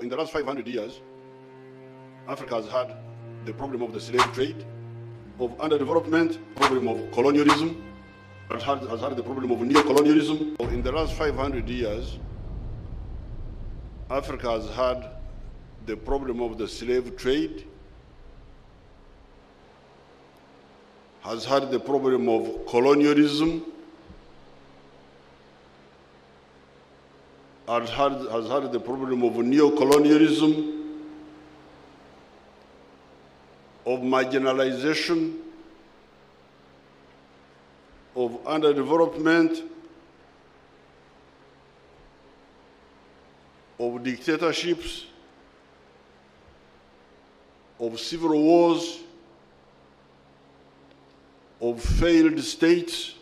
In the last 500 years, Africa has had the problem of the slave trade, of underdevelopment, problem of colonialism, has had the problem of neo-colonialism. In the last 500 years, Africa has had the problem of the slave trade, has had the problem of colonialism, has had the problem of neo-colonialism, of marginalization, of underdevelopment, of dictatorships, of civil wars, of failed states,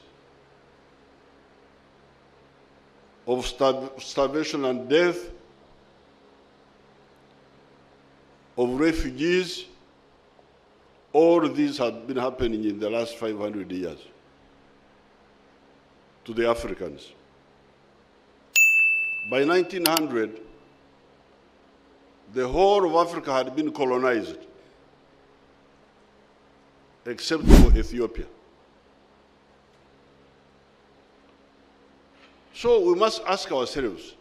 of starvation and death, of refugees. All these have been happening in the last 500 years to the Africans. By 1900, the whole of Africa had been colonized, except for Ethiopia. So we must ask ourselves,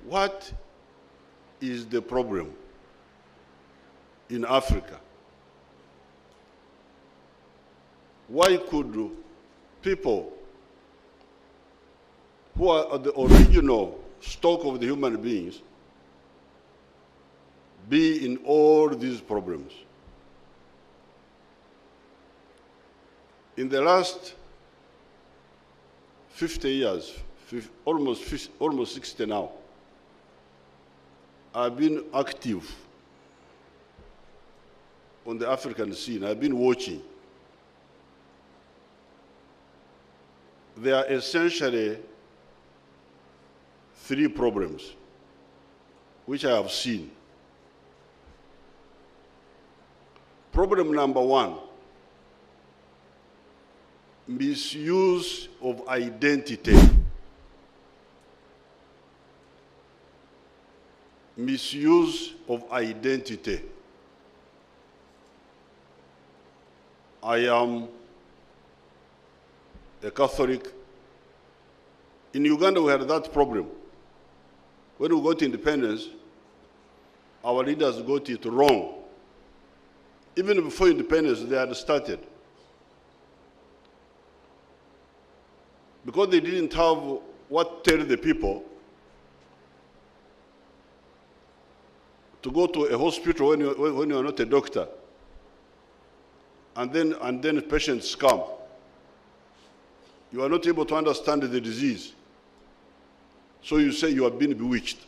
what is the problem in Africa? Why could people who are the original stock of the human beings be in all these problems? In the last 50 years, almost 60 now, I've been active on the African scene. I've been watching. There are essentially three problems which I have seen. Problem number one, misuse of identity. Misuse of identity. I am a Catholic. In Uganda, we had that problem. When we got independence, our leaders got it wrong. Even before independence, they had started. Because they didn't have what to tell the people, to go to a hospital when you are not a doctor, and then patients come. You are not able to understand the disease. So you say you have been bewitched.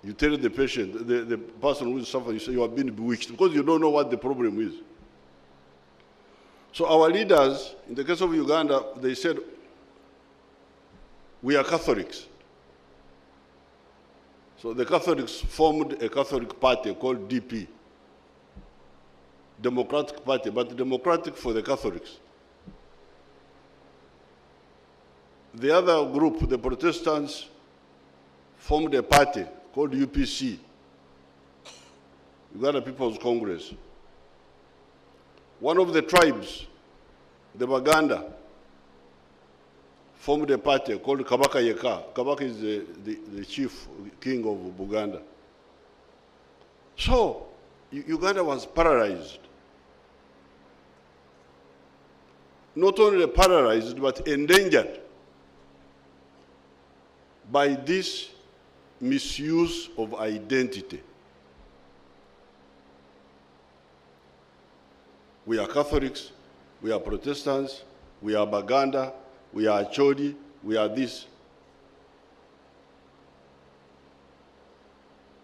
You tell the patient, the person who is suffering, you say you have been bewitched because you don't know what the problem is. So our leaders, in the case of Uganda, they said, we are Catholics. So the Catholics formed a Catholic party called DP, Democratic Party, but democratic for the Catholics. The other group, the Protestants, formed a party called UPC, Uganda People's Congress. One of the tribes, the Baganda, formed a party called Kabaka Yeka. Kabaka is the chief king of Buganda. So, Uganda was paralyzed. Not only paralyzed, but endangered by this misuse of identity. We are Catholics, we are Protestants, we are Baganda, we are Chodi, we are this.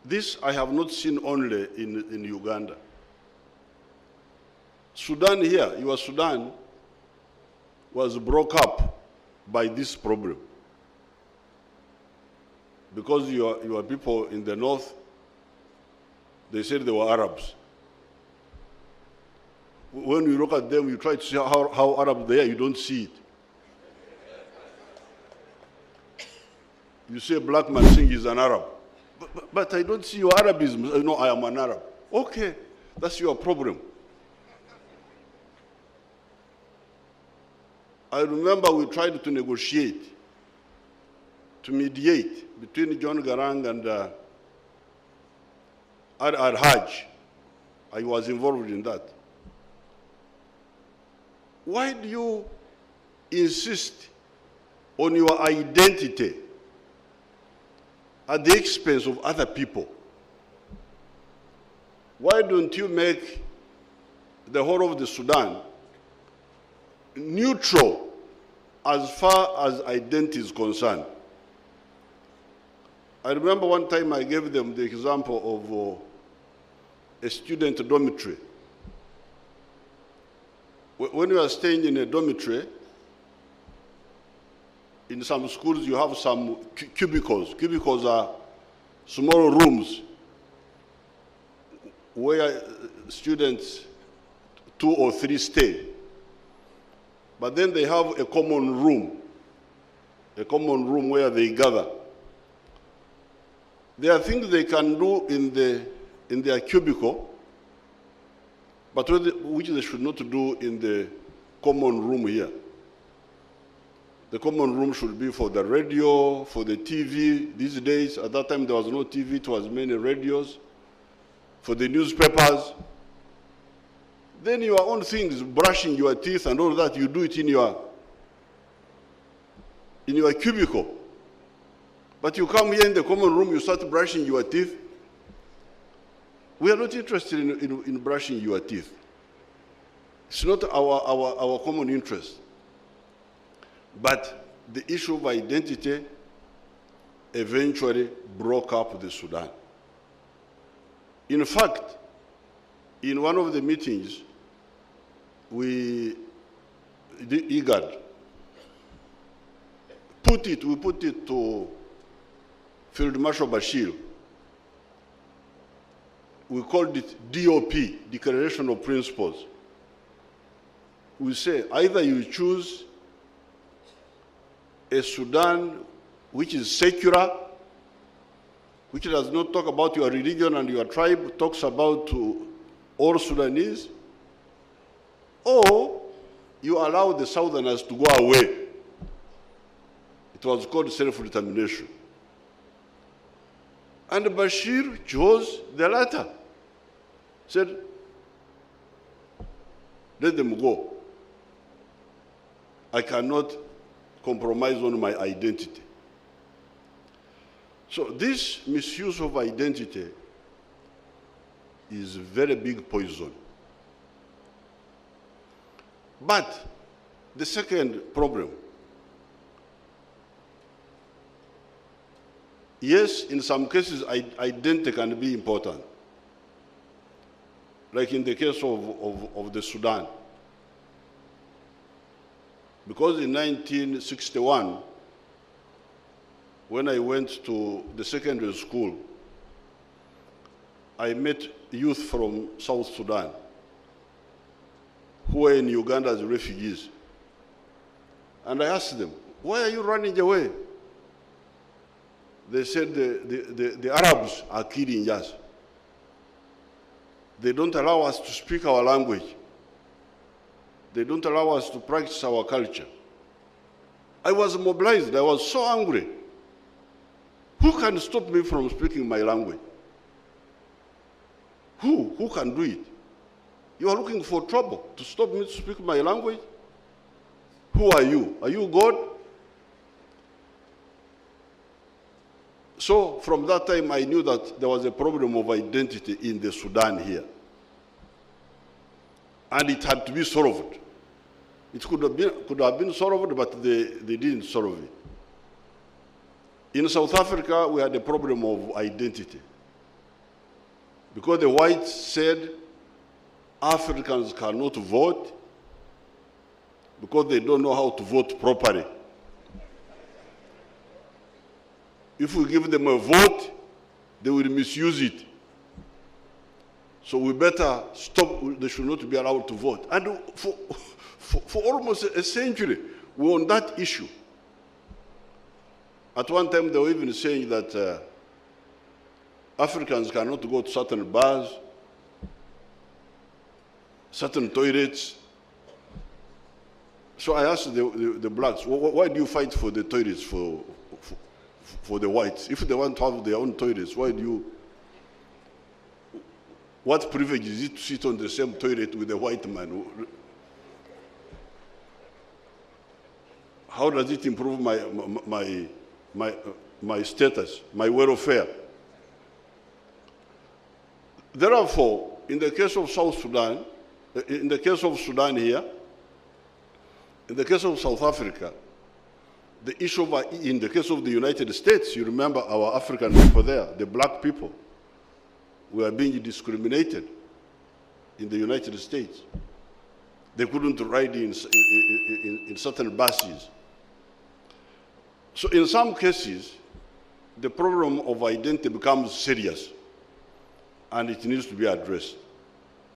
This I have not seen only in Uganda. Sudan here, your Sudan, was broke up by this problem. Because your people in the north, they said they were Arabs. When you look at them, you try to see how Arab they are, you don't see it. You say a black man saying he's an Arab. But I don't see your Arabism. No, I am an Arab. Okay, that's your problem. I remember we tried to negotiate, to mediate between John Garang and Al-Hajj. I was involved in that. Why do you insist on your identity at the expense of other people? Why don't you make the whole of the Sudan neutral as far as identity is concerned? I remember one time I gave them the example of a student dormitory. When you are staying in a dormitory, in some schools you have some cubicles. Cubicles are small rooms where students 2 or 3 stay. But then they have a common room where they gather. There are things they can do in their cubicle, but which they should not do in the common room here. The common room should be for the radio, for the TV. These days, at that time there was no TV, it was many radios, for the newspapers. Then your own things, brushing your teeth and all that, you do it in your cubicle. But you come here in the common room, you start brushing your teeth. We are not interested in brushing your teeth. It's not our common interest. But the issue of identity eventually broke up the Sudan. In fact, in one of the meetings, the IGAD, we put it to Field Marshal Bashir. We called it DOP, Declaration of Principles. We say either you choose a Sudan which is secular, which does not talk about your religion and your tribe, talks about all Sudanese, or you allow the Southerners to go away. It was called self-determination. And Bashir chose the latter. Said, let them go. I cannot compromise on my identity. So this misuse of identity is a very big poison. But the second problem, yes, in some cases, identity can be important. Like in the case of the Sudan. Because in 1961, when I went to the secondary school, I met youth from South Sudan who were in Uganda as refugees. And I asked them, why are you running away? They said the Arabs are killing us. They don't allow us to speak our language. They don't allow us to practice our culture. I was mobilized. I was so angry. Who can stop me from speaking my language? Who can do it? You are looking for trouble to stop me to speak my language? Who are you? Are you God? So from that time, I knew that there was a problem of identity in the Sudan here. And it had to be solved. It could have been solved, but they didn't solve it. In South Africa, we had a problem of identity. Because the whites said Africans cannot vote because they don't know how to vote properly. If we give them a vote, they will misuse it. So we better stop, they should not be allowed to vote. And for almost a century, we're on that issue. At one time, they were even saying that Africans cannot go to certain bars, certain toilets. So I asked the blacks, why do you fight for the toilets for the whites? If they want to have their own toilets, why do you? What privilege is it to sit on the same toilet with a white man? How does it improve my status, my welfare? Therefore, in the case of South Sudan, in the case of Sudan here, in the case of South Africa, the issue in the case of the United States, you remember our African people there, the black people, were being discriminated in the United States. They couldn't ride in certain buses. So in some cases, the problem of identity becomes serious, and it needs to be addressed.